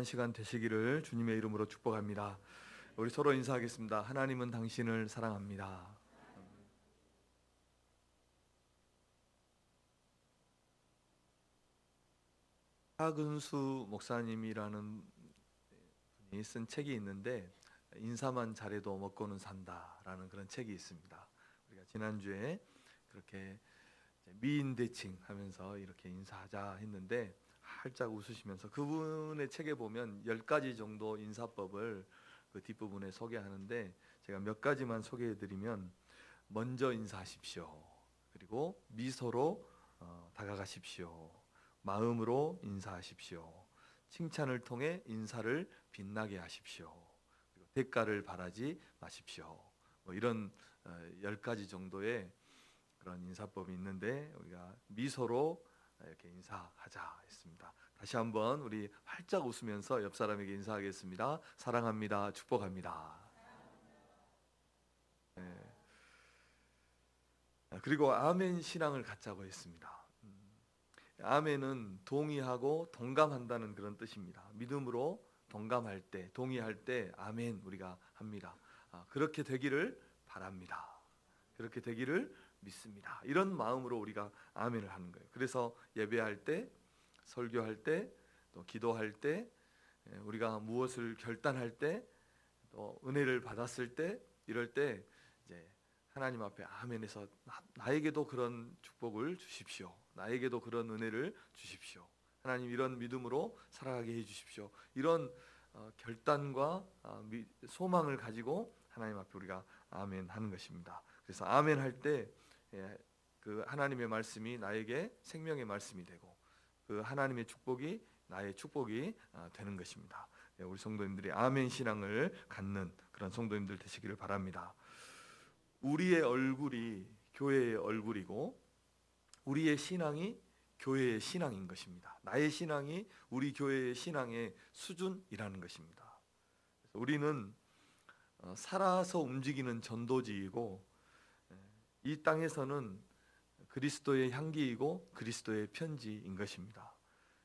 시간 되시기를 주님의 이름으로 축복합니다. 우리 서로 인사하겠습니다. 하나님은 당신을 사랑합니다. 하근수 목사님이라는 분이 쓴 책이 있는데, 인사만 잘해도 먹고는 산다라는 그런 책이 있습니다. 우리가 지난주에 그렇게 미인대칭 하면서 이렇게 인사하자 했는데 활짝 웃으시면서, 그분의 책에 보면 10가지 정도 인사법을 그 뒷부분에 소개하는데, 제가 몇 가지만 소개해드리면, 먼저 인사하십시오. 그리고 미소로 다가가십시오. 마음으로 인사하십시오. 칭찬을 통해 인사를 빛나게 하십시오. 그리고 대가를 바라지 마십시오. 이런 10가지 정도의 그런 인사법이 있는데, 우리가 미소로 이렇게 인사하자 했습니다. 다시 한번 우리 활짝 웃으면서 옆 사람에게 인사하겠습니다. 사랑합니다. 축복합니다. 네. 그리고 아멘 신앙을 갖자고 했습니다. 아멘은 동의하고 동감한다는 그런 뜻입니다. 믿음으로 동감할 때, 동의할 때 아멘 우리가 합니다. 그렇게 되기를 바랍니다. 그렇게 되기를 믿습니다. 이런 마음으로 우리가 아멘을 하는 거예요. 그래서 예배할 때, 설교할 때, 또 기도할 때, 우리가 무엇을 결단할 때, 또 은혜를 받았을 때, 이럴 때 이제 하나님 앞에 아멘해서 나에게도 그런 축복을 주십시오. 나에게도 그런 은혜를 주십시오. 하나님, 이런 믿음으로 살아가게 해주십시오. 이런 결단과 소망을 가지고 하나님 앞에 우리가 아멘 하는 것입니다. 그래서 아멘 할 때 그 하나님의 말씀이 나에게 생명의 말씀이 되고, 그 하나님의 축복이 나의 축복이 되는 것입니다. 우리 성도님들이 아멘 신앙을 갖는 그런 성도님들 되시기를 바랍니다. 우리의 얼굴이 교회의 얼굴이고, 우리의 신앙이 교회의 신앙인 것입니다. 나의 신앙이 우리 교회의 신앙의 수준이라는 것입니다. 그래서 우리는 살아서 움직이는 전도지이고, 이 땅에서는 그리스도의 향기이고 그리스도의 편지인 것입니다.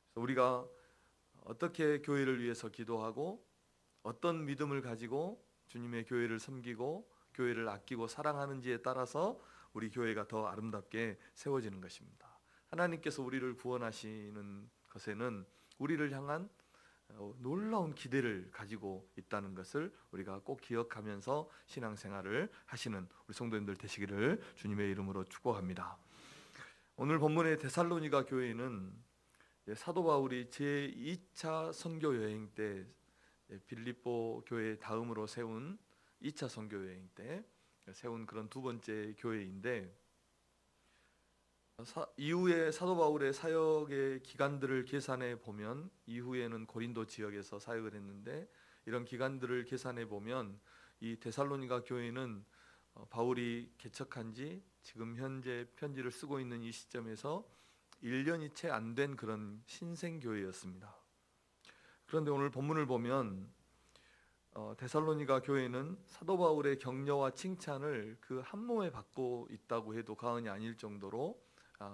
그래서 우리가 어떻게 교회를 위해서 기도하고, 어떤 믿음을 가지고 주님의 교회를 섬기고 교회를 아끼고 사랑하는지에 따라서 우리 교회가 더 아름답게 세워지는 것입니다. 하나님께서 우리를 구원하시는 것에는 우리를 향한 놀라운 기대를 가지고 있다는 것을 우리가 꼭 기억하면서 신앙생활을 하시는 우리 성도님들 되시기를 주님의 이름으로 축복합니다. 오늘 본문의 데살로니가 교회는 사도 바울이 제2차 선교 여행 때 빌립보 교회 다음으로 세운 2차 선교 여행 때 세운 그런 두 번째 교회인데, 이후에 사도 바울의 사역의 기간들을 계산해 보면, 이후에는 고린도 지역에서 사역을 했는데, 이런 기간들을 계산해 보면 이 데살로니가 교회는 바울이 개척한 지 지금 현재 편지를 쓰고 있는 이 시점에서 1년이 채 안 된 그런 신생교회였습니다. 그런데 오늘 본문을 보면 데살로니가 교회는 사도 바울의 격려와 칭찬을 그 한 몸에 받고 있다고 해도 과언이 아닐 정도로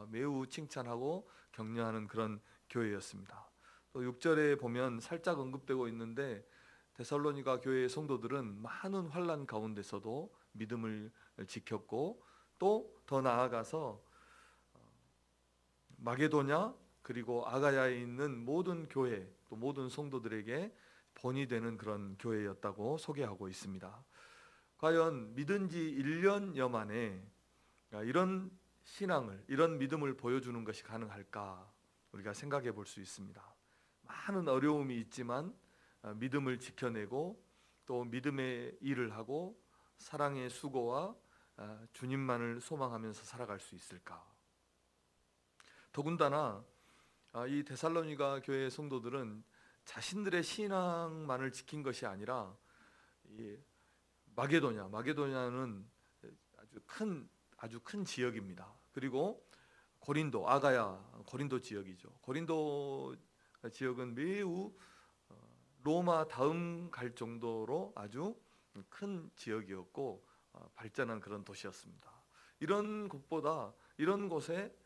매우 칭찬하고 격려하는 그런 교회였습니다. 또 6절에 보면 살짝 언급되고 있는데, 데살로니가 교회의 성도들은 많은 환난 가운데서도 믿음을 지켰고, 또 더 나아가서 마게도냐 그리고 아가야에 있는 모든 교회, 또 모든 성도들에게 본이 되는 그런 교회였다고 소개하고 있습니다. 과연 믿은 지 1년여 만에 이런 신앙을, 이런 믿음을 보여주는 것이 가능할까? 우리가 생각해 볼 수 있습니다. 많은 어려움이 있지만 믿음을 지켜내고, 또 믿음의 일을 하고 사랑의 수고와 주님만을 소망하면서 살아갈 수 있을까? 더군다나 이 데살로니가 교회의 성도들은 자신들의 신앙만을 지킨 것이 아니라, 이 마게도냐는 아주 큰 지역입니다. 그리고 고린도, 아가야, 고린도 지역이죠. 고린도 지역은 매우 로마 다음 갈 정도로 아주 큰 지역이었고 발전한 그런 도시였습니다. 이런 곳에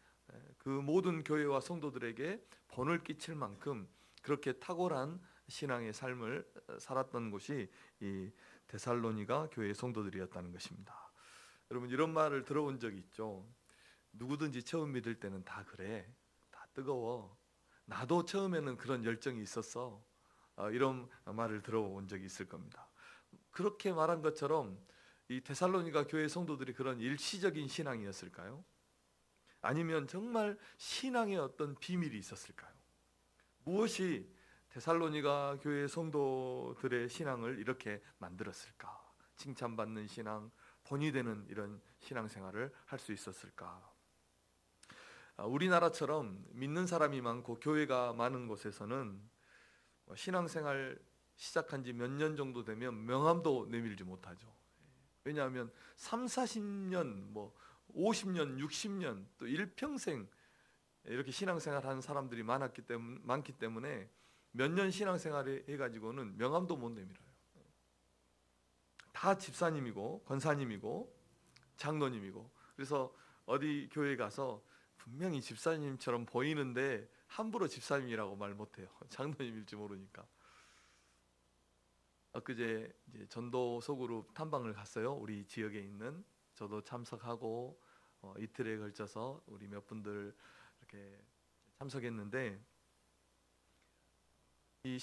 그 모든 교회와 성도들에게 본을 끼칠 만큼 그렇게 탁월한 신앙의 삶을 살았던 곳이 이 데살로니가 교회의 성도들이었다는 것입니다. 여러분, 이런 말을 들어본 적이 있죠. 누구든지 처음 믿을 때는 다 그래, 다 뜨거워, 나도 처음에는 그런 열정이 있었어, 이런 말을 들어본 적이 있을 겁니다. 그렇게 말한 것처럼 이 데살로니가 교회 성도들이 그런 일시적인 신앙이었을까요? 아니면 정말 신앙의 어떤 비밀이 있었을까요? 무엇이 데살로니가 교회 성도들의 신앙을 이렇게 만들었을까? 칭찬받는 신앙, 본이 되는 이런 신앙생활을 할 수 있었을까? 우리나라처럼 믿는 사람이 많고 교회가 많은 곳에서는 신앙생활 시작한 지 몇 년 정도 되면 명함도 내밀지 못하죠. 왜냐하면 3, 40년, 50년, 60년, 또 일평생 이렇게 신앙생활 하는 사람들이 많기 때문에 몇 년 신앙생활 해가지고는 명함도 못 내밀어요. 다 집사님이고 권사님이고 장로님이고, 그래서 어디 교회 가서 분명히 집사님처럼 보이는데 함부로 집사님이라고 말 못해요. 장로님일지 모르니까. 엊그제 이제 전도 소그룹 탐방을 갔어요. 우리 지역에 있는. 저도 참석하고 이틀에 걸쳐서 우리 몇 분들 이렇게 참석했는데, 이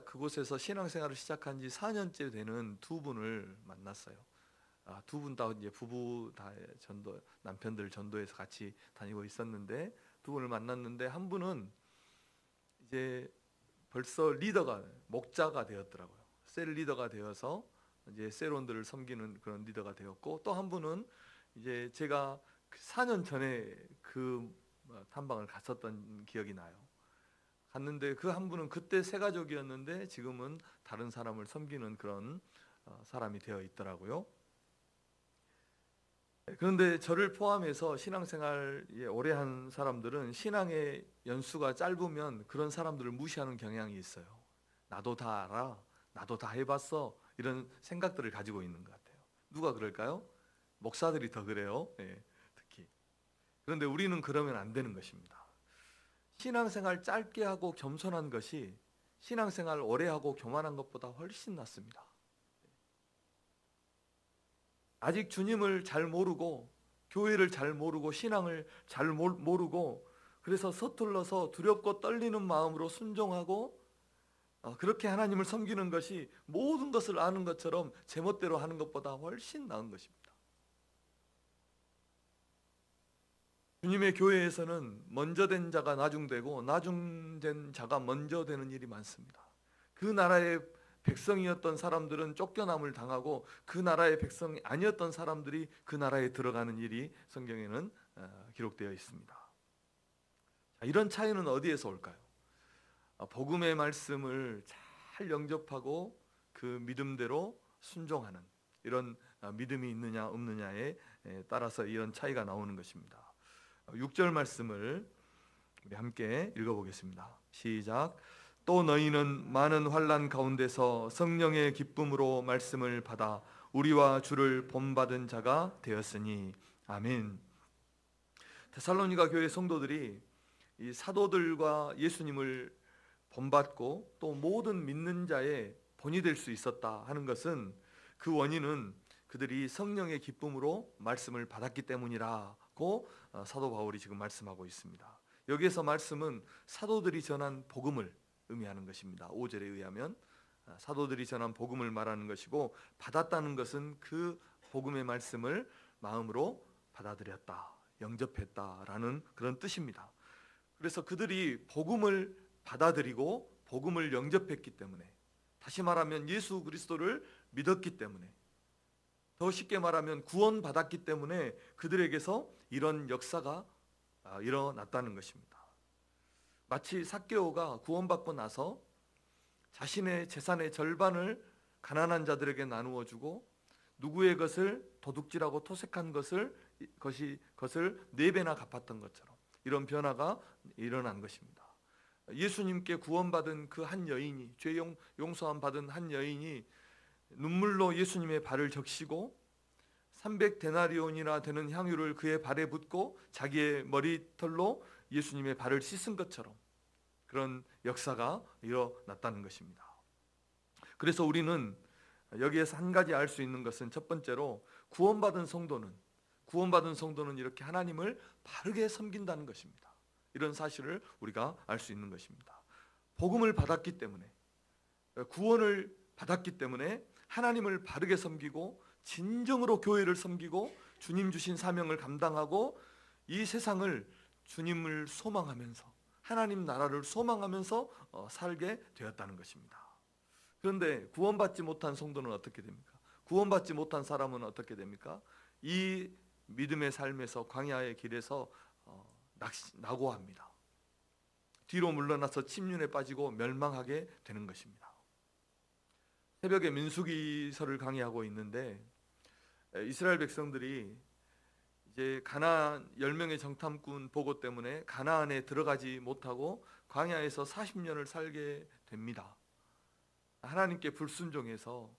그곳에서 신앙생활을 시작한 지 4년째 되는 두 분을 만났어요. 두 분 다 이제 부부 다 남편들 전도에서 같이 다니고 있었는데, 두 분을 만났는데 한 분은 이제 벌써 목자가 되었더라고요. 셀 리더가 되어서 이제 셀원들을 섬기는 그런 리더가 되었고, 또 한 분은 이제 제가 4년 전에 그 탐방을 갔었던 기억이 나요. 갔는데 그 한 분은 그때 새 가족이었는데 지금은 다른 사람을 섬기는 그런 사람이 되어 있더라고요. 그런데 저를 포함해서 신앙생활 오래 한 사람들은 신앙의 연수가 짧으면 그런 사람들을 무시하는 경향이 있어요. 나도 다 알아, 나도 다 해봤어, 이런 생각들을 가지고 있는 것 같아요. 누가 그럴까요? 목사들이 더 그래요. 특히. 그런데 우리는 그러면 안 되는 것입니다. 신앙생활 짧게 하고 겸손한 것이 신앙생활 오래 하고 교만한 것보다 훨씬 낫습니다. 아직 주님을 잘 모르고 교회를 잘 모르고 신앙을 잘 모르고, 그래서 서툴러서 두렵고 떨리는 마음으로 순종하고 그렇게 하나님을 섬기는 것이 모든 것을 아는 것처럼 제멋대로 하는 것보다 훨씬 나은 것입니다. 주님의 교회에서는 먼저 된 자가 나중되고 나중된 자가 먼저 되는 일이 많습니다. 그 나라의 백성이었던 사람들은 쫓겨남을 당하고 그 나라의 백성이 아니었던 사람들이 그 나라에 들어가는 일이 성경에는 기록되어 있습니다. 이런 차이는 어디에서 올까요? 복음의 말씀을 잘 영접하고 그 믿음대로 순종하는 이런 믿음이 있느냐 없느냐에 따라서 이런 차이가 나오는 것입니다. 6절 말씀을 우리 함께 읽어보겠습니다. 시작. 또 너희는 많은 환난 가운데서 성령의 기쁨으로 말씀을 받아 우리와 주를 본받은 자가 되었으니. 아멘. 데살로니가 교회 성도들이 이 사도들과 예수님을 본받고 또 모든 믿는 자의 본이 될 수 있었다 하는 것은, 그 원인은 그들이 성령의 기쁨으로 말씀을 받았기 때문이라고 사도 바울이 지금 말씀하고 있습니다. 여기에서 말씀은 사도들이 전한 복음을 의미하는 것입니다. 5절에 의하면 사도들이 전한 복음을 말하는 것이고, 받았다는 것은 그 복음의 말씀을 마음으로 받아들였다, 영접했다라는 그런 뜻입니다. 그래서 그들이 복음을 받아들이고 복음을 영접했기 때문에, 다시 말하면 예수 그리스도를 믿었기 때문에, 더 쉽게 말하면 구원받았기 때문에 그들에게서 이런 역사가 일어났다는 것입니다. 마치 삭개오가 구원받고 나서 자신의 재산의 절반을 가난한 자들에게 나누어 주고 누구의 것을 도둑질하고 토색한 것을 4배나 갚았던 것처럼 이런 변화가 일어난 것입니다. 예수님께 구원받은 그 한 여인이, 죄 용서함 받은 한 여인이 눈물로 예수님의 발을 적시고 300데나리온이나 되는 향유를 그의 발에 붓고 자기의 머리털로 예수님의 발을 씻은 것처럼, 그런 역사가 일어났다는 것입니다. 그래서 우리는 여기에서 한 가지 알 수 있는 것은, 첫 번째로 구원받은 성도는 이렇게 하나님을 바르게 섬긴다는 것입니다. 이런 사실을 우리가 알 수 있는 것입니다. 복음을 받았기 때문에, 구원을 받았기 때문에 하나님을 바르게 섬기고 진정으로 교회를 섬기고 주님 주신 사명을 감당하고 이 세상을 주님을 소망하면서, 하나님 나라를 소망하면서 살게 되었다는 것입니다. 그런데 구원받지 못한 성도는 어떻게 됩니까? 구원받지 못한 사람은 어떻게 됩니까? 이 믿음의 삶에서, 광야의 길에서 낙오합니다. 뒤로 물러나서 침륜에 빠지고 멸망하게 되는 것입니다. 새벽에 민수기서를 강의하고 있는데, 이스라엘 백성들이 이제 가나안 10명의 정탐꾼 보고 때문에 가나안에 들어가지 못하고 광야에서 40년을 살게 됩니다. 하나님께 불순종해서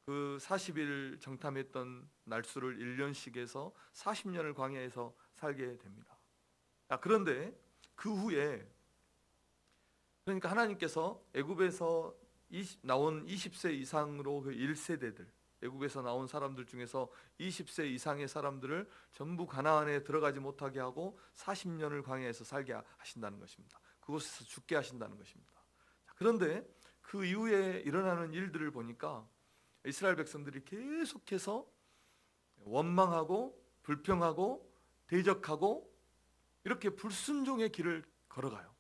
그 40일 정탐했던 날수를 1년씩 해서 40년을 광야에서 살게 됩니다. 그런데 그 후에, 그러니까 하나님께서 애굽에서 나온 20세 이상으로 그 1세대들, 애굽에서 나온 사람들 중에서 20세 이상의 사람들을 전부 가나안에 들어가지 못하게 하고 40년을 광야에서 살게 하신다는 것입니다. 그곳에서 죽게 하신다는 것입니다. 그런데 그 이후에 일어나는 일들을 보니까 이스라엘 백성들이 계속해서 원망하고 불평하고 대적하고 이렇게 불순종의 길을 걸어가요.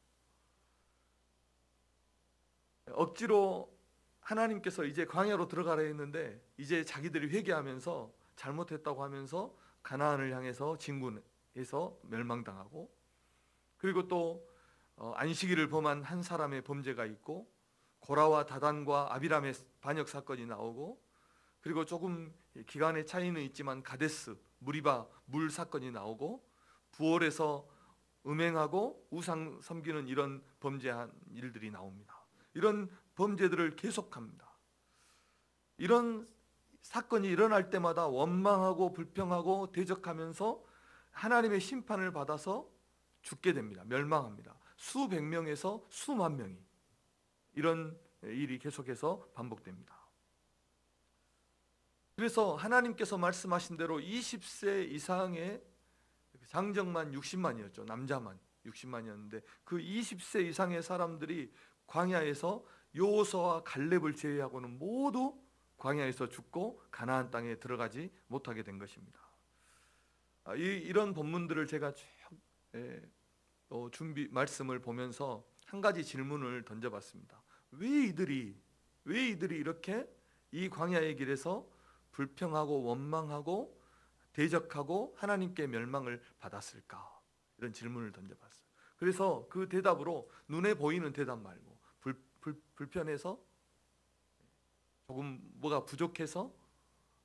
억지로 하나님께서 이제 광야로 들어가라 했는데 이제 자기들이 회개하면서 잘못했다고 하면서 가나안을 향해서 진군해서 멸망당하고, 그리고 또 안식일을 범한 한 사람의 범죄가 있고, 고라와 다단과 아비람의 반역 사건이 나오고, 그리고 조금 기간의 차이는 있지만 가데스, 무리바 물 사건이 나오고, 부올에서 음행하고 우상 섬기는 이런 범죄한 일들이 나옵니다. 이런 범죄들을 계속합니다. 이런 사건이 일어날 때마다 원망하고 불평하고 대적하면서 하나님의 심판을 받아서 죽게 됩니다. 멸망합니다. 수백 명에서 수만 명이 이런 일이 계속해서 반복됩니다. 그래서 하나님께서 말씀하신 대로 20세 이상의 장정만 60만이었죠. 남자만 60만이었는데 그 20세 이상의 사람들이 광야에서 여호수아와 갈렙을 제외하고는 모두 광야에서 죽고 가나안 땅에 들어가지 못하게 된 것입니다. 이런 본문들을 제가 쭉 말씀을 보면서 한 가지 질문을 던져봤습니다. 왜 이들이 이렇게 이 광야의 길에서 불평하고 원망하고 대적하고 하나님께 멸망을 받았을까? 이런 질문을 던져봤어요. 그래서 그 대답으로 눈에 보이는 대답 말고 불편해서, 조금 뭐가 부족해서,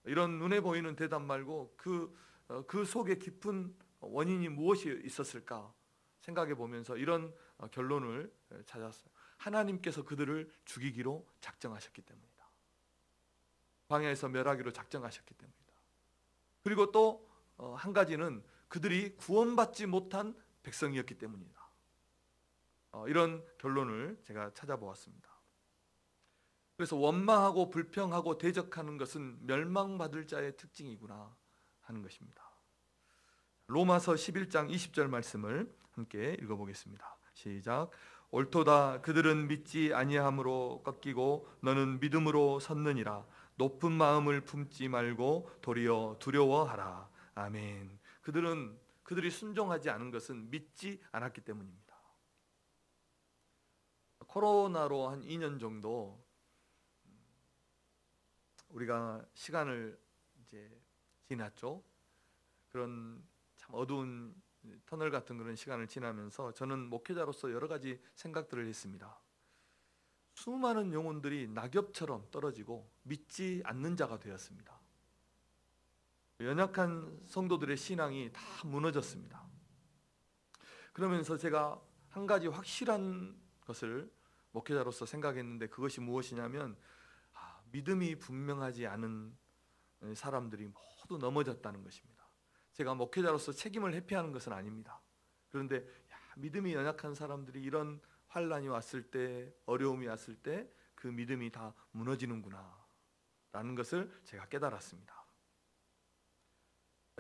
이런 눈에 보이는 대답 말고 그 속에 깊은 원인이 무엇이 있었을까 생각해 보면서 이런 결론을 찾았어요. 하나님께서 그들을 죽이기로 작정하셨기 때문이다. 광야에서 멸하기로 작정하셨기 때문이다. 그리고 또 한 가지는 그들이 구원받지 못한 백성이었기 때문이다. 이런 결론을 제가 찾아보았습니다. 그래서 원망하고 불평하고 대적하는 것은 멸망받을 자의 특징이구나 하는 것입니다. 로마서 11장 20절 말씀을 함께 읽어보겠습니다. 시작. 옳도다. 그들은 믿지 아니함으로 꺾이고 너는 믿음으로 섰느니라. 높은 마음을 품지 말고 도리어 두려워하라. 아멘. 그들이 순종하지 않은 것은 믿지 않았기 때문입니다. 코로나로 한 2년 정도 우리가 시간을 이제 지났죠. 그런 참 어두운 터널 같은 그런 시간을 지나면서 저는 목회자로서 여러 가지 생각들을 했습니다. 수많은 영혼들이 낙엽처럼 떨어지고 믿지 않는 자가 되었습니다. 연약한 성도들의 신앙이 다 무너졌습니다. 그러면서 제가 한 가지 확실한 것을 목회자로서 생각했는데, 그것이 무엇이냐면 믿음이 분명하지 않은 사람들이 모두 넘어졌다는 것입니다. 제가 목회자로서 책임을 회피하는 것은 아닙니다. 그런데 믿음이 연약한 사람들이 이런 환란이 왔을 때, 어려움이 왔을 때 그 믿음이 다 무너지는구나 라는 것을 제가 깨달았습니다.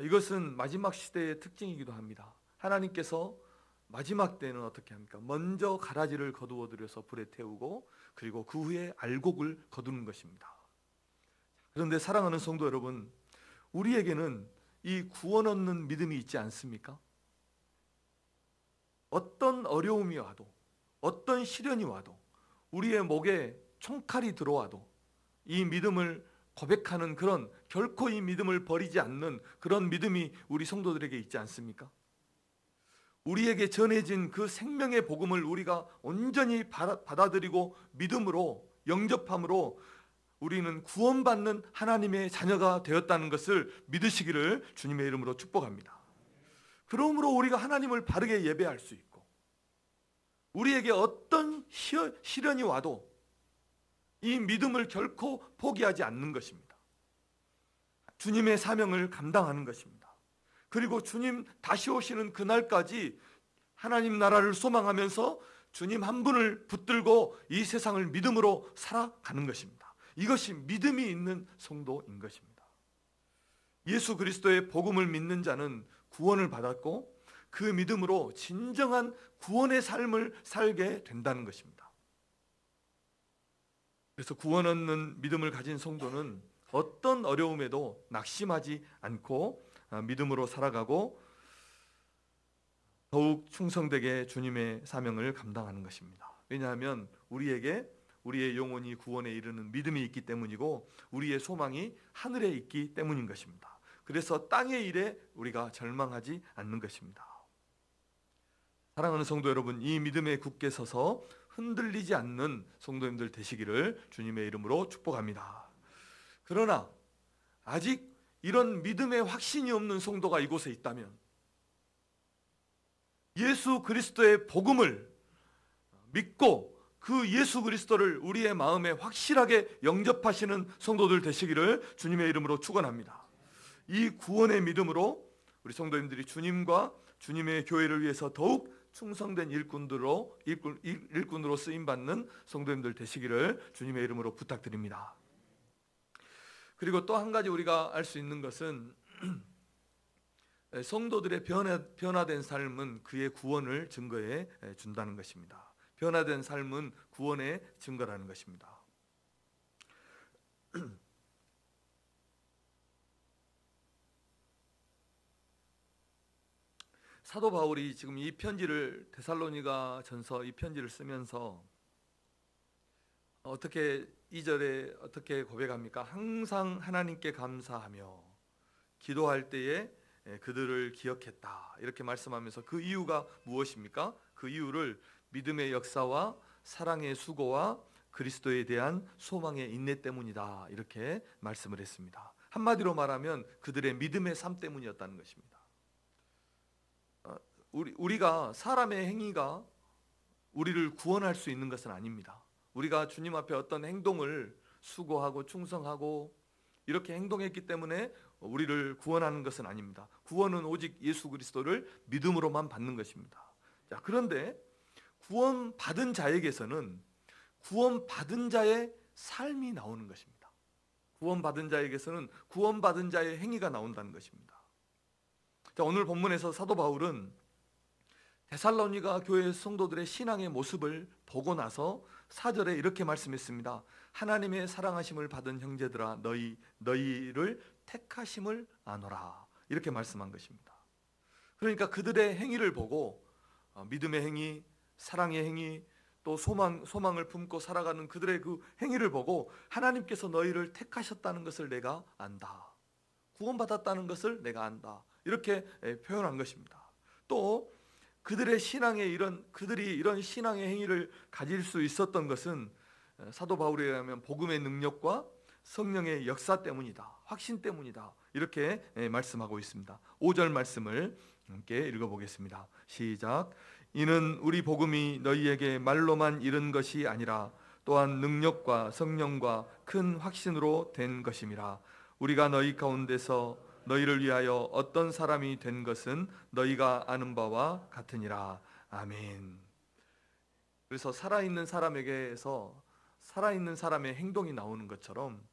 이것은 마지막 시대의 특징이기도 합니다. 하나님께서 마지막 때는 어떻게 합니까? 먼저 가라지를 거두어 들여서 불에 태우고 그리고 그 후에 알곡을 거두는 것입니다. 그런데 사랑하는 성도 여러분, 우리에게는 이 구원 얻는 믿음이 있지 않습니까? 어떤 어려움이 와도, 어떤 시련이 와도, 우리의 목에 총칼이 들어와도 이 믿음을 고백하는 그런, 결코 이 믿음을 버리지 않는 그런 믿음이 우리 성도들에게 있지 않습니까? 우리에게 전해진 그 생명의 복음을 우리가 온전히 받아들이고 믿음으로 영접함으로 우리는 구원받는 하나님의 자녀가 되었다는 것을 믿으시기를 주님의 이름으로 축복합니다. 그러므로 우리가 하나님을 바르게 예배할 수 있고, 우리에게 어떤 시련이 와도 이 믿음을 결코 포기하지 않는 것입니다. 주님의 사명을 감당하는 것입니다. 그리고 주님 다시 오시는 그날까지 하나님 나라를 소망하면서 주님 한 분을 붙들고 이 세상을 믿음으로 살아가는 것입니다. 이것이 믿음이 있는 성도인 것입니다. 예수 그리스도의 복음을 믿는 자는 구원을 받았고 그 믿음으로 진정한 구원의 삶을 살게 된다는 것입니다. 그래서 구원 얻는 믿음을 가진 성도는 어떤 어려움에도 낙심하지 않고 믿음으로 살아가고 더욱 충성되게 주님의 사명을 감당하는 것입니다. 왜냐하면 우리의 영혼이 구원에 이르는 믿음이 있기 때문이고 우리의 소망이 하늘에 있기 때문인 것입니다. 그래서 땅의 일에 우리가 절망하지 않는 것입니다. 사랑하는 성도 여러분, 이 믿음에 굳게 서서 흔들리지 않는 성도님들 되시기를 주님의 이름으로 축복합니다. 그러나 아직 이런 믿음의 확신이 없는 성도가 이곳에 있다면 예수 그리스도의 복음을 믿고 그 예수 그리스도를 우리의 마음에 확실하게 영접하시는 성도들 되시기를 주님의 이름으로 축원합니다. 이 구원의 믿음으로 우리 성도님들이 주님과 주님의 교회를 위해서 더욱 충성된 일꾼으로 쓰임받는 성도님들 되시기를 주님의 이름으로 부탁드립니다. 그리고 또 한 가지 우리가 알 수 있는 것은 성도들의 변화된 삶은 그의 구원을 증거해 준다는 것입니다. 변화된 삶은 구원의 증거라는 것입니다. 사도 바울이 지금 이 편지를 데살로니가 전서 이 편지를 쓰면서 어떻게 2절에 어떻게 고백합니까? 항상 하나님께 감사하며 기도할 때에 그들을 기억했다 이렇게 말씀하면서 그 이유가 무엇입니까? 그 이유를 믿음의 역사와 사랑의 수고와 그리스도에 대한 소망의 인내 때문이다 이렇게 말씀을 했습니다. 한마디로 말하면 그들의 믿음의 삶 때문이었다는 것입니다. 우리가 사람의 행위가 우리를 구원할 수 있는 것은 아닙니다. 우리가 주님 앞에 어떤 행동을 수고하고 충성하고 이렇게 행동했기 때문에 우리를 구원하는 것은 아닙니다. 구원은 오직 예수 그리스도를 믿음으로만 받는 것입니다. 자, 그런데 구원받은 자에게서는 구원받은 자의 삶이 나오는 것입니다. 구원받은 자에게서는 구원받은 자의 행위가 나온다는 것입니다. 자, 오늘 본문에서 사도 바울은 데살로니가 교회 성도들의 신앙의 모습을 보고 나서 4절에 이렇게 말씀했습니다. 하나님의 사랑하심을 받은 형제들아 너희를 택하심을 아노라 이렇게 말씀한 것입니다. 그러니까 그들의 행위를 보고 믿음의 행위, 사랑의 행위, 또 소망을 품고 살아가는 그들의 그 행위를 보고 하나님께서 너희를 택하셨다는 것을 내가 안다. 구원받았다는 것을 내가 안다. 이렇게 표현한 것입니다. 또 그들이 이런 신앙의 행위를 가질 수 있었던 것은 사도 바울에 의하면 복음의 능력과 성령의 역사 때문이다. 확신 때문이다. 이렇게 말씀하고 있습니다. 5절 말씀을 함께 읽어보겠습니다. 시작. 이는 우리 복음이 너희에게 말로만 이른 것이 아니라 또한 능력과 성령과 큰 확신으로 된 것임이라. 우리가 너희 가운데서 너희를 위하여 어떤 사람이 된 것은 너희가 아는 바와 같으니라. 아멘. 그래서 살아있는 사람에게서 살아있는 사람의 행동이 나오는 것처럼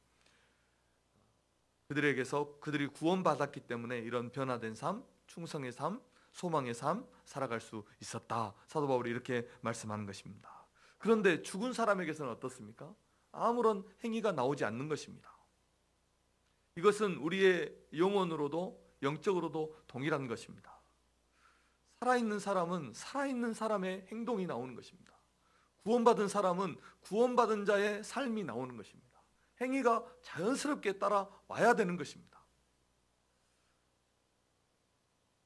그들에게서 그들이 구원받았기 때문에 이런 변화된 삶, 충성의 삶, 소망의 삶 살아갈 수 있었다. 사도 바울이 이렇게 말씀하는 것입니다. 그런데 죽은 사람에게서는 어떻습니까? 아무런 행위가 나오지 않는 것입니다. 이것은 우리의 영혼으로도 영적으로도 동일한 것입니다. 살아있는 사람은 살아있는 사람의 행동이 나오는 것입니다. 구원받은 사람은 구원받은 자의 삶이 나오는 것입니다. 행위가 자연스럽게 따라와야 되는 것입니다.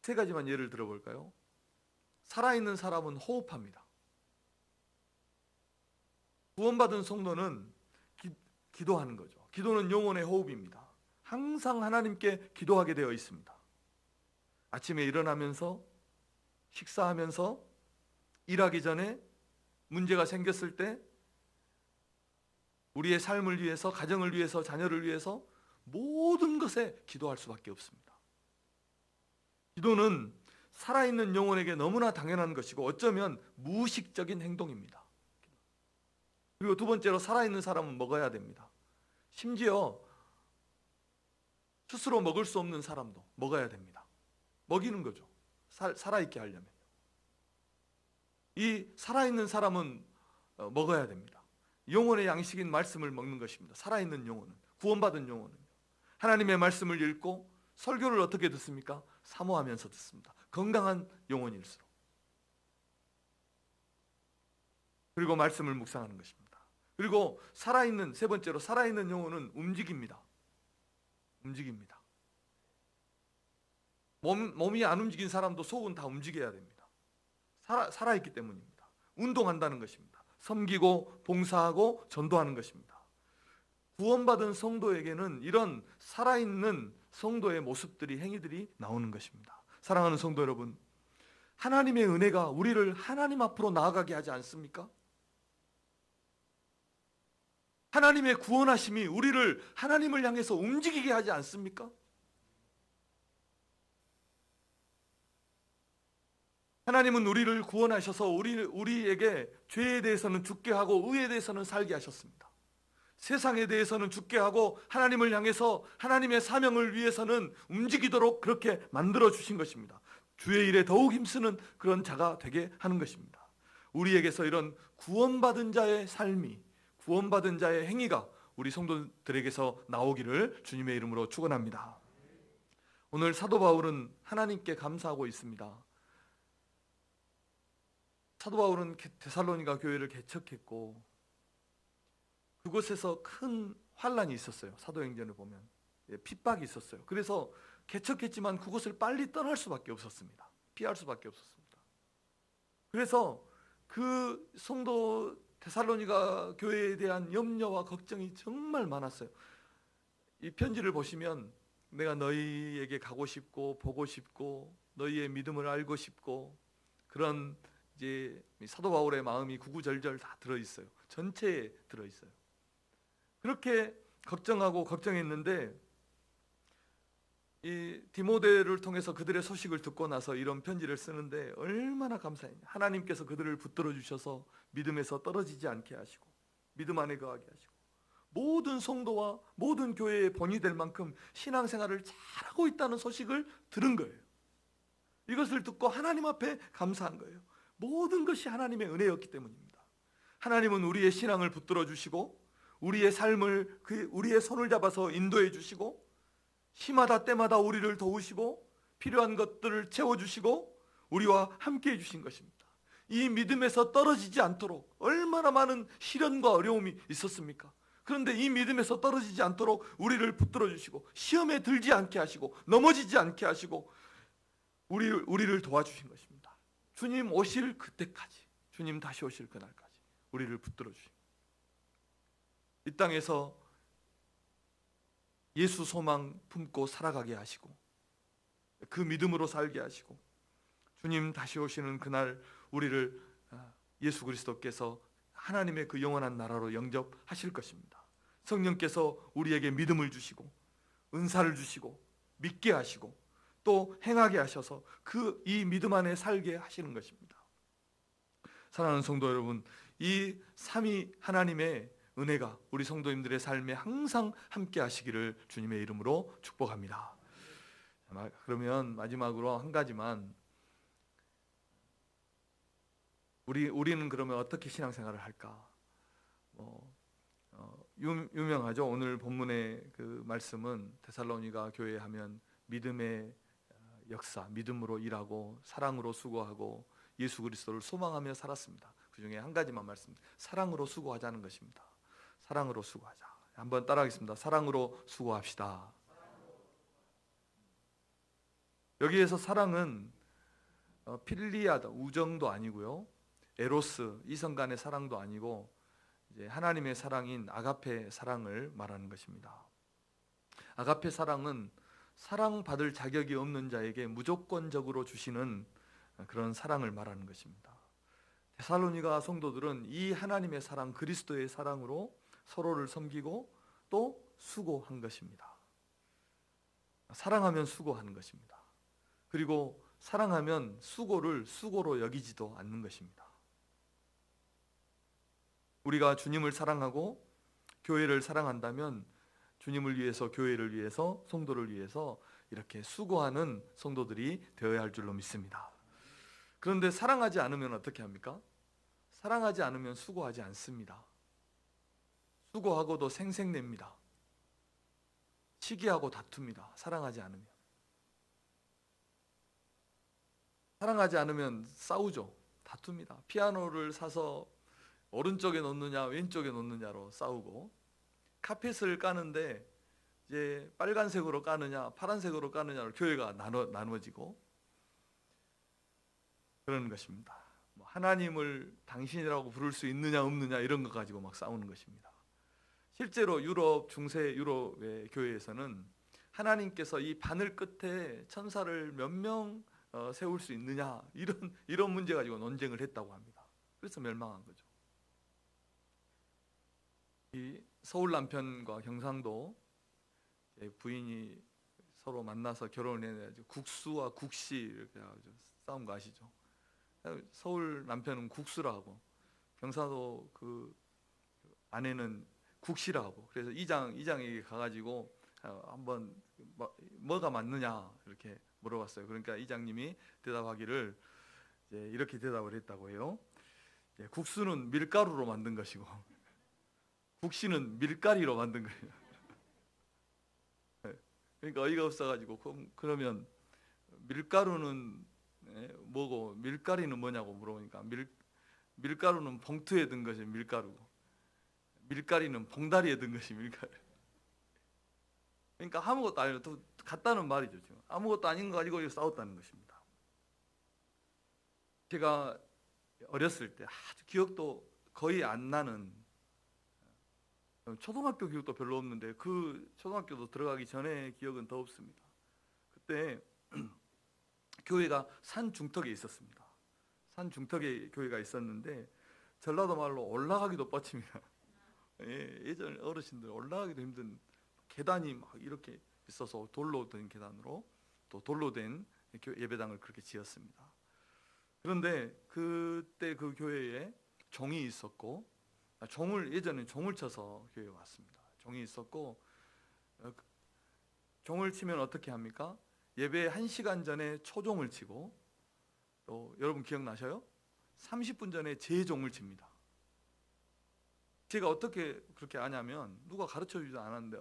세 가지만 예를 들어볼까요? 살아있는 사람은 호흡합니다. 구원받은 성도는 기도하는 거죠. 기도는 영혼의 호흡입니다. 항상 하나님께 기도하게 되어 있습니다. 아침에 일어나면서, 식사하면서, 일하기 전에, 문제가 생겼을 때, 우리의 삶을 위해서, 가정을 위해서, 자녀를 위해서 모든 것에 기도할 수밖에 없습니다. 기도는 살아있는 영혼에게 너무나 당연한 것이고 어쩌면 무의식적인 행동입니다. 그리고 두 번째로 살아있는 사람은 먹어야 됩니다. 심지어 스스로 먹을 수 없는 사람도 먹어야 됩니다. 먹이는 거죠. 살아있게 하려면. 이 살아있는 사람은 먹어야 됩니다. 영혼의 양식인 말씀을 먹는 것입니다. 살아있는 영혼은, 구원받은 영혼은 하나님의 말씀을 읽고 설교를 어떻게 듣습니까? 사모하면서 듣습니다. 건강한 영혼일수록. 그리고 말씀을 묵상하는 것입니다. 그리고 살아있는, 세 번째로 살아있는 영혼은 움직입니다. 움직입니다. 몸이 안 움직인 사람도 속은 다 움직여야 됩니다. 살아있기 때문입니다. 운동한다는 것입니다. 섬기고 봉사하고 전도하는 것입니다. 구원받은 성도에게는 이런 살아있는 성도의 모습들이, 행위들이 나오는 것입니다. 사랑하는 성도 여러분, 하나님의 은혜가 우리를 하나님 앞으로 나아가게 하지 않습니까? 하나님의 구원하심이 우리를 하나님을 향해서 움직이게 하지 않습니까? 하나님은 우리를 구원하셔서 우리에게 죄에 대해서는 죽게 하고 의에 대해서는 살게 하셨습니다. 세상에 대해서는 죽게 하고 하나님을 향해서 하나님의 사명을 위해서는 움직이도록 그렇게 만들어 주신 것입니다. 주의 일에 더욱 힘쓰는 그런 자가 되게 하는 것입니다. 우리에게서 이런 구원받은 자의 삶이, 구원받은 자의 행위가 우리 성도들에게서 나오기를 주님의 이름으로 축원합니다. 오늘 사도 바울은 하나님께 감사하고 있습니다. 사도 바울은 데살로니가 교회를 개척했고 그곳에서 큰 환란이 있었어요. 사도행전을 보면 핍박이 있었어요. 그래서 개척했지만 그곳을 빨리 떠날 수밖에 없었습니다. 피할 수밖에 없었습니다. 그래서 그 성도 데살로니가 교회에 대한 염려와 걱정이 정말 많았어요. 이 편지를 보시면 내가 너희에게 가고 싶고 보고 싶고 너희의 믿음을 알고 싶고 그런 이제 사도 바울의 마음이 구구절절 다 들어있어요. 전체에 들어있어요. 그렇게 걱정하고 걱정했는데 이 디모데를 통해서 그들의 소식을 듣고 나서 이런 편지를 쓰는데 얼마나 감사했냐. 하나님께서 그들을 붙들어 주셔서 믿음에서 떨어지지 않게 하시고 믿음 안에 거하게 하시고 모든 성도와 모든 교회의 본이 될 만큼 신앙생활을 잘하고 있다는 소식을 들은 거예요. 이것을 듣고 하나님 앞에 감사한 거예요. 모든 것이 하나님의 은혜였기 때문입니다. 하나님은 우리의 신앙을 붙들어 주시고 우리의 삶을 우리의 손을 잡아서 인도해 주시고 시마다 때마다 우리를 도우시고 필요한 것들을 채워주시고 우리와 함께 해주신 것입니다. 이 믿음에서 떨어지지 않도록 얼마나 많은 시련과 어려움이 있었습니까? 그런데 이 믿음에서 떨어지지 않도록 우리를 붙들어 주시고 시험에 들지 않게 하시고 넘어지지 않게 하시고 우리를 도와주신 것입니다. 주님 오실 그때까지, 주님 다시 오실 그날까지 우리를 붙들어 주십니다. 이 땅에서 예수 소망 품고 살아가게 하시고 그 믿음으로 살게 하시고 주님 다시 오시는 그날 우리를 예수 그리스도께서 하나님의 그 영원한 나라로 영접하실 것입니다. 성령께서 우리에게 믿음을 주시고 은사를 주시고 믿게 하시고 또 행하게 하셔서 이 믿음 안에 살게 하시는 것입니다. 사랑하는 성도 여러분, 이 삼위 하나님의 은혜가 우리 성도님들의 삶에 항상 함께 하시기를 주님의 이름으로 축복합니다. 그러면 마지막으로 한 가지만, 우리는 그러면 어떻게 신앙생활을 할까? 유명하죠. 오늘 본문의 그 말씀은 데살로니가 교회 하면 믿음의 역사, 믿음으로 일하고 사랑으로 수고하고 예수 그리스도를 소망하며 살았습니다. 그 중에 한 가지만 말씀, 사랑으로 수고하자는 것입니다. 사랑으로 수고하자. 한번 따라하겠습니다. 사랑으로 수고합시다. 여기에서 사랑은 필리아다, 우정도 아니고요, 에로스, 이성 간의 사랑도 아니고 이제 하나님의 사랑인 아가페 사랑을 말하는 것입니다. 아가페 사랑은 사랑받을 자격이 없는 자에게 무조건적으로 주시는 그런 사랑을 말하는 것입니다. 데살로니가 성도들은 이 하나님의 사랑, 그리스도의 사랑으로 서로를 섬기고 또 수고한 것입니다. 사랑하면 수고하는 것입니다. 그리고 사랑하면 수고를 수고로 여기지도 않는 것입니다. 우리가 주님을 사랑하고 교회를 사랑한다면 주님을 위해서, 교회를 위해서, 성도를 위해서 이렇게 수고하는 성도들이 되어야 할 줄로 믿습니다. 그런데 사랑하지 않으면 어떻게 합니까? 사랑하지 않으면 수고하지 않습니다. 수고하고도 생색냅니다. 시기하고 다툽니다. 사랑하지 않으면. 사랑하지 않으면 싸우죠. 다툽니다. 피아노를 사서 오른쪽에 놓느냐 왼쪽에 놓느냐로 싸우고, 카펫을 까는데 이제 빨간색으로 까느냐 파란색으로 까느냐로 교회가 나눠지고 그러는 것입니다. 하나님을 당신이라고 부를 수 있느냐 없느냐 이런 거 가지고 막 싸우는 것입니다. 실제로 중세 유럽의 교회에서는 하나님께서 이 바늘 끝에 천사를 몇 명 세울 수 있느냐 이런 문제 가지고 논쟁을 했다고 합니다. 그래서 멸망한 거죠. 이 서울 남편과 경상도 부인이 서로 만나서 결혼을 해가지고 국수와 국시 이렇게 해가지고 싸운 거 아시죠? 서울 남편은 국수라고, 경상도 그 아내는 국시라고. 그래서 이장에게 가가지고 한번 뭐가 맞느냐 이렇게 물어봤어요. 그러니까 이장님이 대답하기를 이렇게 대답을 했다고 해요. 국수는 밀가루로 만든 것이고 국시는 밀가리로 만든 거예요. 그러니까 어이가 없어가지고 그러면 밀가루는 뭐고 밀가리는 뭐냐고 물어보니까 밀가루는 봉투에 든 것이 밀가루고 밀가리는 봉다리에 든 것이 밀가루. 그러니까 아무것도 아니고 또 같다는 말이죠. 지금 아무것도 아닌 거 가지고 싸웠다는 것입니다. 제가 어렸을 때 아주 기억도 거의 안 나는, 초등학교 기억도 별로 없는데 그 초등학교도 들어가기 전에 기억은 더 없습니다. 그때 교회가 산 중턱에 있었습니다. 산 중턱에 교회가 있었는데 전라도 말로 올라가기도 뻗칩니다. 예전 어르신들 올라가기도 힘든 계단이 막 이렇게 있어서 돌로 된 계단으로 또 돌로 된 예배당을 그렇게 지었습니다. 그런데 그때 그 교회에 종이 있었고, 예전에 종을 쳐서 교회에 왔습니다. 종이 있었고, 종을 치면 어떻게 합니까? 예배 1시간 전에 초종을 치고, 또 여러분 기억나셔요? 30분 전에 재종을 칩니다. 제가 어떻게 그렇게 아냐면 누가 가르쳐주지도 않았는데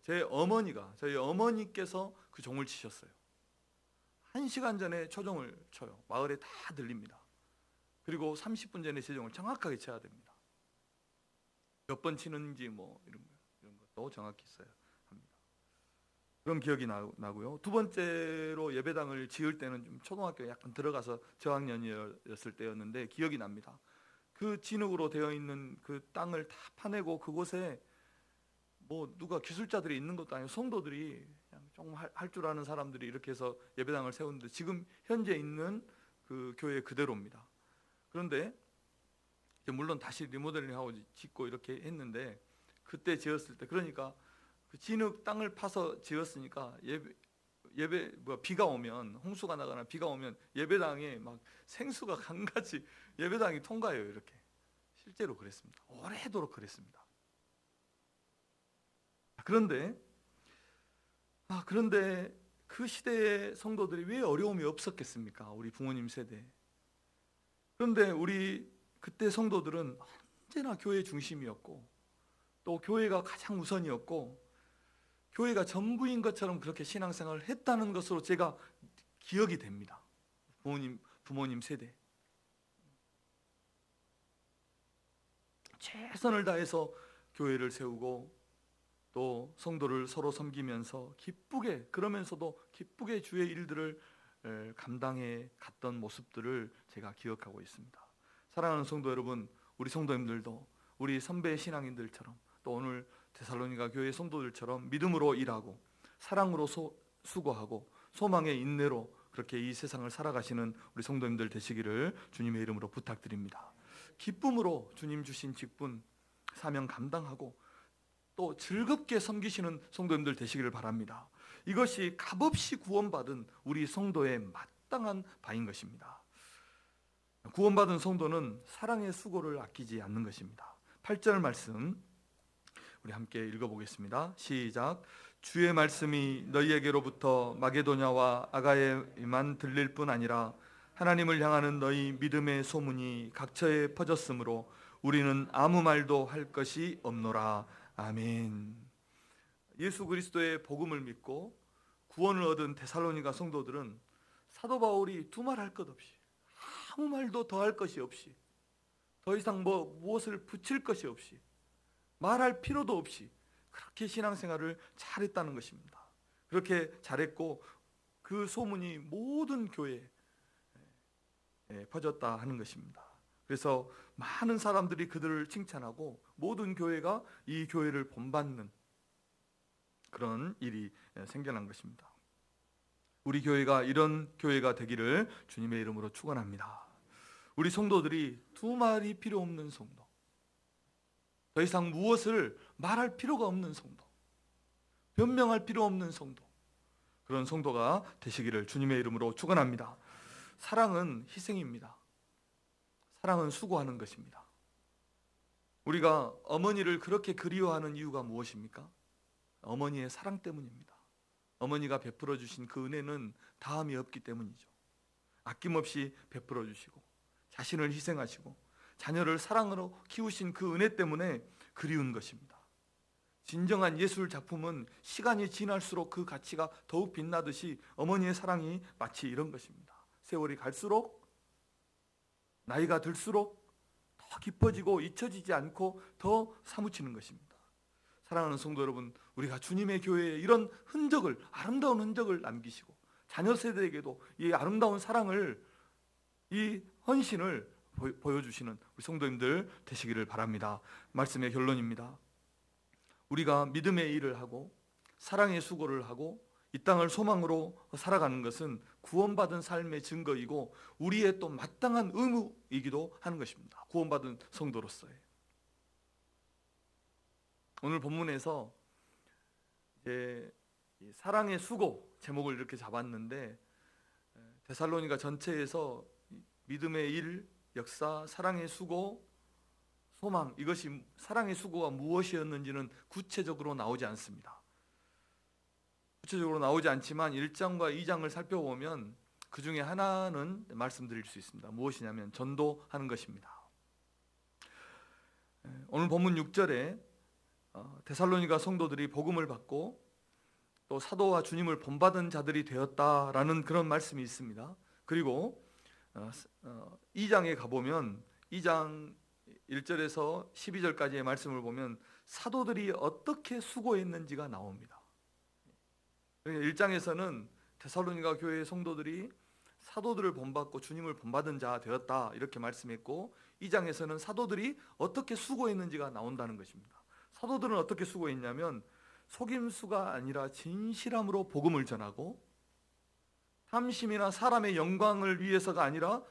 저희 어머니께서 그 종을 치셨어요. 1시간 전에 초종을 쳐요. 마을에 다 들립니다. 그리고 30분 전에 재종을 정확하게 쳐야 됩니다. 몇 번 치는지 뭐 이런 것도 정확히 있어야 합니다. 그런 기억이 나고요. 두 번째로 예배당을 지을 때는 좀 초등학교에 약간 들어가서 저학년이었을 때였는데 기억이 납니다. 그 진흙으로 되어 있는 그 땅을 다 파내고 그곳에 뭐 누가 기술자들이 있는 것도 아니고 성도들이 그냥 조금 할 줄 아는 사람들이 이렇게 해서 예배당을 세웠는데 지금 현재 있는 그 교회 그대로입니다. 그런데 물론 다시 리모델링하고 짓고 이렇게 했는데 그때 지었을 때, 그러니까 그 진흙 땅을 파서 지었으니까 비가 오면, 홍수가 나거나 비가 오면 예배당에 막 생수가 강같이 예배당이 통과해요. 이렇게 실제로 그랬습니다. 오래도록 그랬습니다. 그런데 그 시대의 성도들이 왜 어려움이 없었겠습니까? 우리 부모님 세대. 그런데 우리 그때 성도들은 언제나 교회 중심이었고, 또 교회가 가장 우선이었고, 교회가 전부인 것처럼 그렇게 신앙생활을 했다는 것으로 제가 기억이 됩니다. 부모님 세대. 최선을 다해서 교회를 세우고 또 성도를 서로 섬기면서 그러면서도 기쁘게 주의 일들을 감당해 갔던 모습들을 제가 기억하고 있습니다. 사랑하는 성도 여러분, 우리 성도님들도 우리 선배 신앙인들처럼, 또 오늘 데살로니가 교회 성도들처럼 믿음으로 일하고 사랑으로 수고하고 소망의 인내로 그렇게 이 세상을 살아가시는 우리 성도님들 되시기를 주님의 이름으로 부탁드립니다. 기쁨으로 주님 주신 직분, 사명 감당하고 또 즐겁게 섬기시는 성도님들 되시기를 바랍니다. 이것이 값없이 구원받은 우리 성도의 마땅한 바인 것입니다. 구원받은 성도는 사랑의 수고를 아끼지 않는 것입니다. 8절 말씀 우리 함께 읽어보겠습니다. 시작. 주의 말씀이 너희에게로부터 마게도냐와 아가야에만 들릴 뿐 아니라 하나님을 향하는 너희 믿음의 소문이 각처에 퍼졌으므로 우리는 아무 말도 할 것이 없노라. 아멘. 예수 그리스도의 복음을 믿고 구원을 얻은 데살로니가 성도들은 사도 바울이 두말할 것 없이, 아무 말도 더할 것이 없이, 더 이상 무엇을 붙일 것이 없이, 말할 필요도 없이 그렇게 신앙생활을 잘했다는 것입니다. 그렇게 잘했고 그 소문이 모든 교회에 퍼졌다 하는 것입니다. 그래서 많은 사람들이 그들을 칭찬하고 모든 교회가 이 교회를 본받는 그런 일이 생겨난 것입니다. 우리 교회가 이런 교회가 되기를 주님의 이름으로 축원합니다. 우리 성도들이 두말이 필요 없는 성도, 더 이상 무엇을 말할 필요가 없는 성도, 변명할 필요 없는 성도, 그런 성도가 되시기를 주님의 이름으로 축원합니다. 사랑은 희생입니다. 사랑은 수고하는 것입니다. 우리가 어머니를 그렇게 그리워하는 이유가 무엇입니까? 어머니의 사랑 때문입니다. 어머니가 베풀어 주신 그 은혜는 다함이 없기 때문이죠. 아낌없이 베풀어 주시고 자신을 희생하시고 자녀를 사랑으로 키우신 그 은혜 때문에 그리운 것입니다. 진정한 예술 작품은 시간이 지날수록 그 가치가 더욱 빛나듯이 어머니의 사랑이 마치 이런 것입니다. 세월이 갈수록, 나이가 들수록 더 깊어지고 잊혀지지 않고 더 사무치는 것입니다. 사랑하는 성도 여러분, 우리가 주님의 교회에 이런 흔적을, 아름다운 흔적을 남기시고 자녀 세대에게도 이 아름다운 사랑을, 이 헌신을 보여주시는 우리 성도님들 되시기를 바랍니다. 말씀의 결론입니다. 우리가 믿음의 일을 하고 사랑의 수고를 하고 이 땅을 소망으로 살아가는 것은 구원받은 삶의 증거이고 우리의 또 마땅한 의무이기도 하는 것입니다. 구원받은 성도로서의. 오늘 본문에서 이제 사랑의 수고 제목을 이렇게 잡았는데, 데살로니가 전체에서 믿음의 일, 역사, 사랑의 수고, 소망, 이것이 사랑의 수고가 무엇이었는지는 구체적으로 나오지 않습니다. 구체적으로 나오지 않지만 1장과 2장을 살펴보면 그 중에 하나는 말씀드릴 수 있습니다. 무엇이냐면 전도하는 것입니다. 오늘 본문 6절에 데살로니가 성도들이 복음을 받고 또 사도와 주님을 본받은 자들이 되었다라는 그런 말씀이 있습니다. 그리고 2장에 가보면 2장 1절에서 12절까지의 말씀을 보면 사도들이 어떻게 수고했는지가 나옵니다. 1장에서는 데살로니가 교회의 성도들이 사도들을 본받고 주님을 본받은 자 되었다 이렇게 말씀했고, 2장에서는 사도들이 어떻게 수고했는지가 나온다는 것입니다. 사도들은 어떻게 수고했냐면 속임수가 아니라 진실함으로 복음을 전하고, 탐심이나 사람의 영광을 위해서가 아니라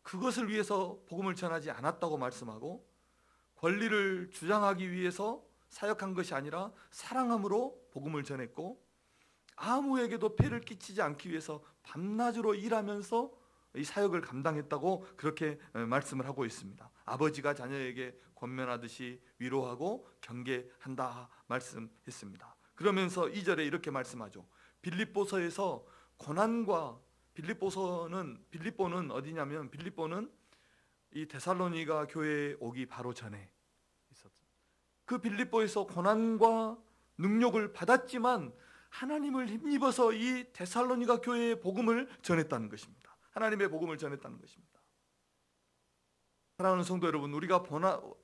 그것을 위해서 복음을 전하지 않았다고 말씀하고, 권리를 주장하기 위해서 사역한 것이 아니라 사랑함으로 복음을 전했고, 아무에게도 폐를 끼치지 않기 위해서 밤낮으로 일하면서 이 사역을 감당했다고 그렇게 말씀을 하고 있습니다. 아버지가 자녀에게 권면하듯이 위로하고 경계한다 말씀했습니다. 그러면서 2절에 이렇게 말씀하죠. 빌립보서에서 고난과 빌립보는 어디냐면 빌립보는 이 데살로니가 교회에 오기 바로 전에 있었죠. 그 빌립보에서 고난과 능력을 받았지만 하나님을 힘입어서 이 데살로니가 교회의 복음을 전했다는 것입니다. 하나님의 복음을 전했다는 것입니다. 사랑하는 성도 여러분, 우리가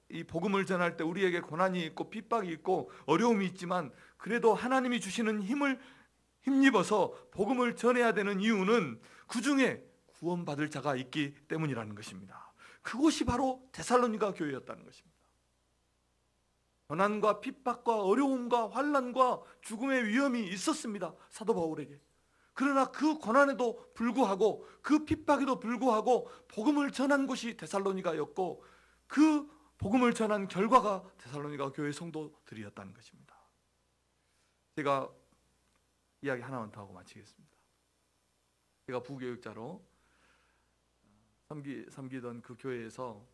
이 복음을 전할 때 우리에게 고난이 있고 핍박이 있고 어려움이 있지만 그래도 하나님이 주시는 힘을 힘입어서 복음을 전해야 되는 이유는 그 중에 구원받을 자가 있기 때문이라는 것입니다. 그곳이 바로 데살로니가 교회였다는 것입니다. 고난과 핍박과 어려움과 환난과 죽음의 위험이 있었습니다. 사도 바울에게. 그러나 그 고난에도 불구하고 그 핍박에도 불구하고 복음을 전한 곳이 데살로니가였고 그 복음을 전한 결과가 데살로니가 교회 성도들이었다는 것입니다. 제가 이야기 하나만 더 하고 마치겠습니다. 제가 부교육자로 섬기던 그 교회에서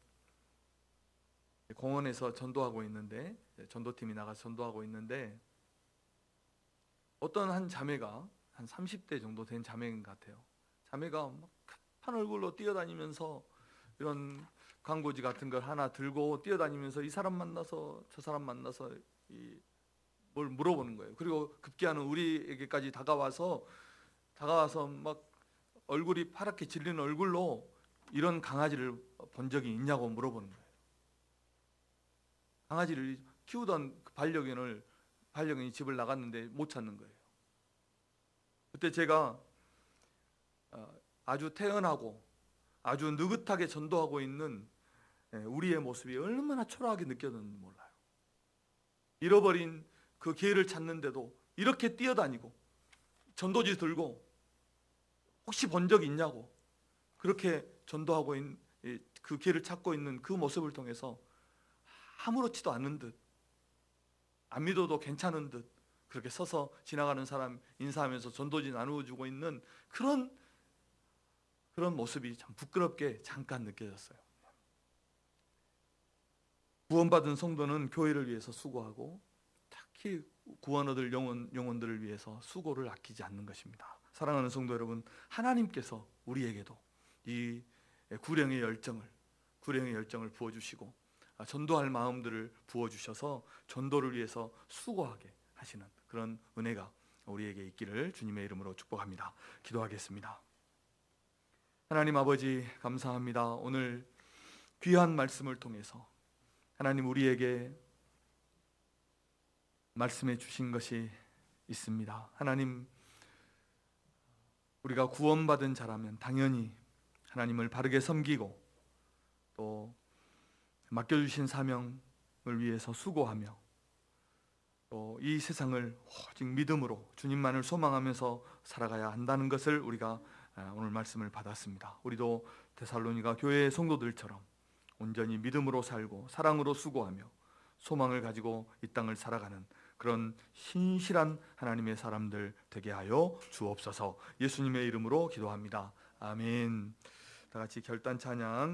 공원에서 전도하고 있는데, 전도팀이 나가서 전도하고 있는데 어떤 한 자매가 한 30대 정도 된 자매인 것 같아요. 자매가 막 급한 얼굴로 뛰어다니면서 이런 광고지 같은 걸 하나 들고 뛰어다니면서 이 사람 만나서 저 사람 만나서 뭘 물어보는 거예요. 그리고 급기야는 우리에게까지 다가와서 막 얼굴이 파랗게 질린 얼굴로 이런 강아지를 본 적이 있냐고 물어보는 거예요. 강아지를 키우던 그 반려견이 집을 나갔는데 못 찾는 거예요. 그때 제가 아주 태연하고 아주 느긋하게 전도하고 있는 우리의 모습이 얼마나 초라하게 느껴졌는지 몰라요. 잃어버린 그 기회를 찾는데도 이렇게 뛰어다니고 전도지 들고 혹시 본 적 있냐고 그렇게 전도하고 있는 그 기회를 찾고 있는 그 모습을 통해서 아무렇지도 않은 듯, 안 믿어도 괜찮은 듯 그렇게 서서 지나가는 사람 인사하면서 전도지 나누어주고 있는 그런 모습이 참 부끄럽게 잠깐 느껴졌어요. 구원받은 성도는 교회를 위해서 수고하고 특히 구원 얻을 영혼들을 위해서 수고를 아끼지 않는 것입니다. 사랑하는 성도 여러분, 하나님께서 우리에게도 이 구령의 열정을 부어주시고 전도할 마음들을 부어주셔서 전도를 위해서 수고하게 하시는 그런 은혜가 우리에게 있기를 주님의 이름으로 축복합니다. 기도하겠습니다. 하나님 아버지 감사합니다. 오늘 귀한 말씀을 통해서 하나님 우리에게 말씀해 주신 것이 있습니다. 하나님, 우리가 구원받은 자라면 당연히 하나님을 바르게 섬기고 또 맡겨주신 사명을 위해서 수고하며 또 이 세상을 오직 믿음으로 주님만을 소망하면서 살아가야 한다는 것을 우리가 오늘 말씀을 받았습니다. 우리도 데살로니가 교회의 성도들처럼 온전히 믿음으로 살고 사랑으로 수고하며 소망을 가지고 이 땅을 살아가는 그런 신실한 하나님의 사람들 되게 하여 주옵소서. 예수님의 이름으로 기도합니다. 아멘. 다 같이 결단 찬양